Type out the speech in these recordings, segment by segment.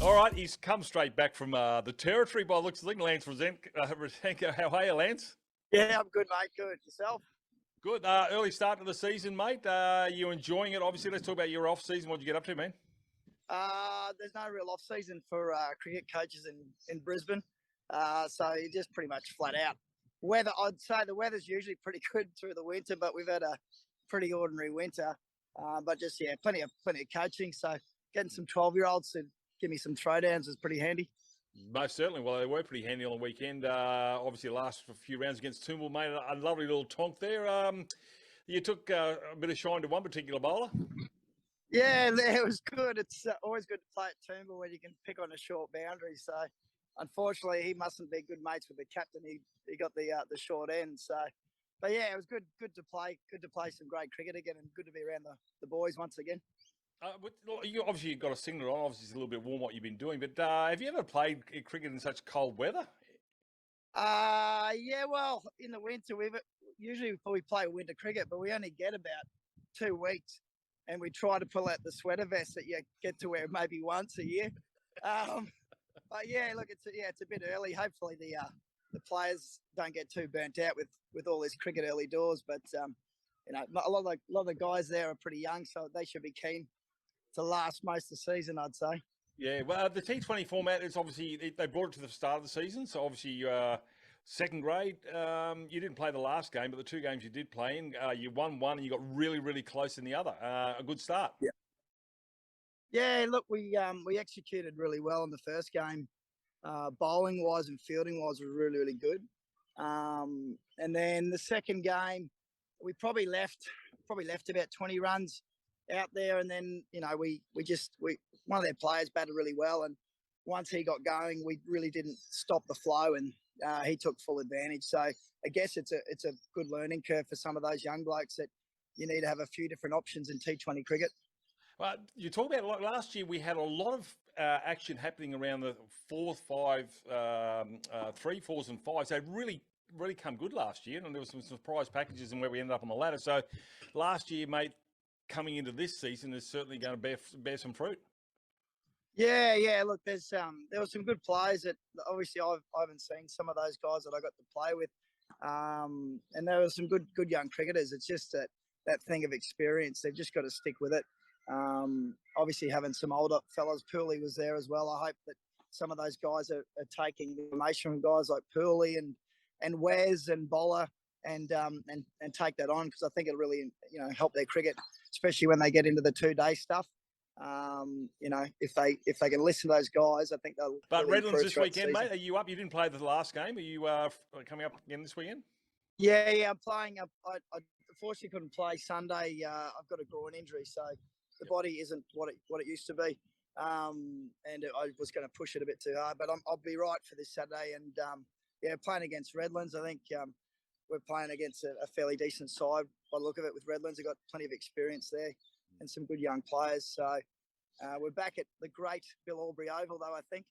All right, he's come straight back from the territory by the looks of things. Lance Roudenko. How are you, Lance? Yeah, I'm good, mate. Good. Yourself? Good. Early start to the season, mate. You enjoying it? Obviously, let's talk about your off season. What'd you get up to, man? There's no real off season for cricket coaches in Brisbane, so you're just pretty much flat out. Weather, I'd say the weather's usually pretty good through the winter, but we've had a pretty ordinary winter. But just plenty of coaching. So getting some 12-year-olds to give me some throwdowns is pretty handy. Most certainly. Well, they were pretty handy on the weekend. Obviously, the last few rounds against Toomble made a lovely little tonk there. You took a bit of shine to one particular bowler. Yeah, it was good. It's always good to play at Toomble when you can pick on a short boundary. So, unfortunately, he mustn't be good mates with the captain. He got the short end. So, but yeah, it was good to play. Good to play some great cricket again, and good to be around the boys once again. You obviously got a singlet on. Obviously, it's a little bit warm what you've been doing. But have you ever played cricket in such cold weather? Yeah. Well, in the winter, we play winter cricket, but we only get about 2 weeks, and we try to pull out the sweater vest that you get to wear maybe once a year. But yeah, look, it's a bit early. Hopefully, the players don't get too burnt out with all this cricket early doors. But a lot of the guys there are pretty young, so they should be keen to last most of the season, I'd say. Yeah, well, the T20 format is obviously, they brought it to the start of the season. So obviously, second grade, you didn't play the last game, but the 2 games you did play in, you won one and you got really, really close in the other. A good start. Yeah. Yeah, look, we executed really well in the first game. Bowling wise and fielding wise was really, really good. And then the second game, we probably left about 20 runs out there, and then we one of their players batted really well, and once he got going, we really didn't stop the flow, and he took full advantage. So I guess it's a good learning curve for some of those young blokes that you need to have a few different options in T20 cricket. Well, you talk about last year we had a lot of action happening around the 4th, 3, 4s and 5s. They really come good last year, and there was some surprise packages and where we ended up on the ladder. So last year, mate, coming into this season is certainly going to bear some fruit. Yeah. Look, there were some good players that obviously I haven't seen some of those guys that I got to play with, and there were some good young cricketers. It's just that thing of experience. They've just got to stick with it. Obviously, having some older fellas, Pooley was there as well. I hope that some of those guys are taking information from guys like Pooley and Wes and Bowler and take that on, because I think it'll really help their cricket, especially when they get into the 2-day stuff. If they can listen to those guys, I think they'll. But really Redlands this weekend, mate. Are you up? You didn't play the last game. Are you coming up again this weekend? Yeah. I'm playing. I unfortunately couldn't play Sunday. I've got a groin injury, so the body isn't what it used to be. And I was going to push it a bit too hard, but I'll be right for this Saturday. And playing against Redlands, I think we're playing against a fairly decent side by the look of it. With Redlands, they've got plenty of experience there and some good young players. So we're back at the great Bill Albury Oval, though, I think,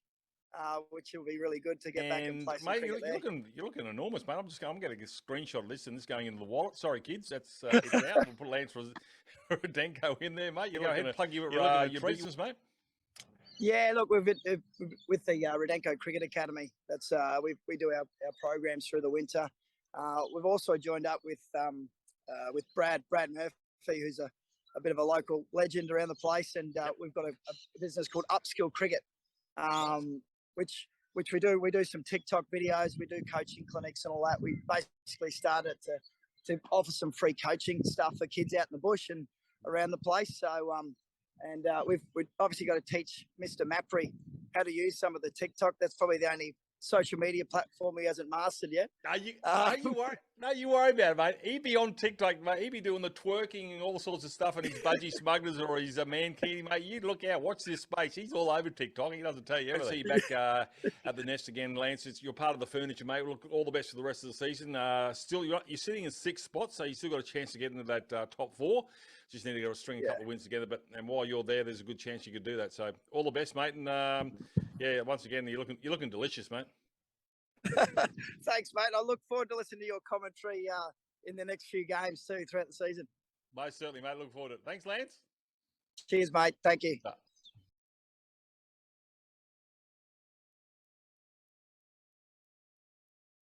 which will be really good to get back and play some cricket there. You're looking enormous, mate. I'm getting a screenshot of this and this going into the wallet. Sorry, kids, it's out. We'll put Lance Roudenko in there, mate. Go ahead and plug your business, mate. Yeah, look, with the Roudenko Cricket Academy. That's we do our programs through the winter. We've also joined up with Brad Murphy, who's a bit of a local legend around the place, and we've got a business called Upskill Cricket, which we do. We do some TikTok videos, we do coaching clinics and all that. We basically started to offer some free coaching stuff for kids out in the bush and around the place. So we've obviously got to teach Mr. Mapry how to use some of the TikTok. That's probably the only social media platform he hasn't mastered yet. You worry about it, mate. He'd be on TikTok, mate. He'd be doing the twerking and all sorts of stuff and his budgie smugglers or his man kitty, mate. You look out, watch this space. He's all over TikTok. He doesn't tell you everything. See you back at the nest again, Lance. You're part of the furniture, mate. Look, all the best for the rest of the season. Still, you're sitting in 6th spot, so you still got a chance to get into that top 4. Just need to go string a couple of wins together. And while you're there, there's a good chance you could do that. So all the best, mate. And once again, you're looking delicious, mate. Thanks, mate. I look forward to listening to your commentary in the next few games too throughout the season. Most certainly, mate. Look forward to it. Thanks, Lance. Cheers, mate. Thank you.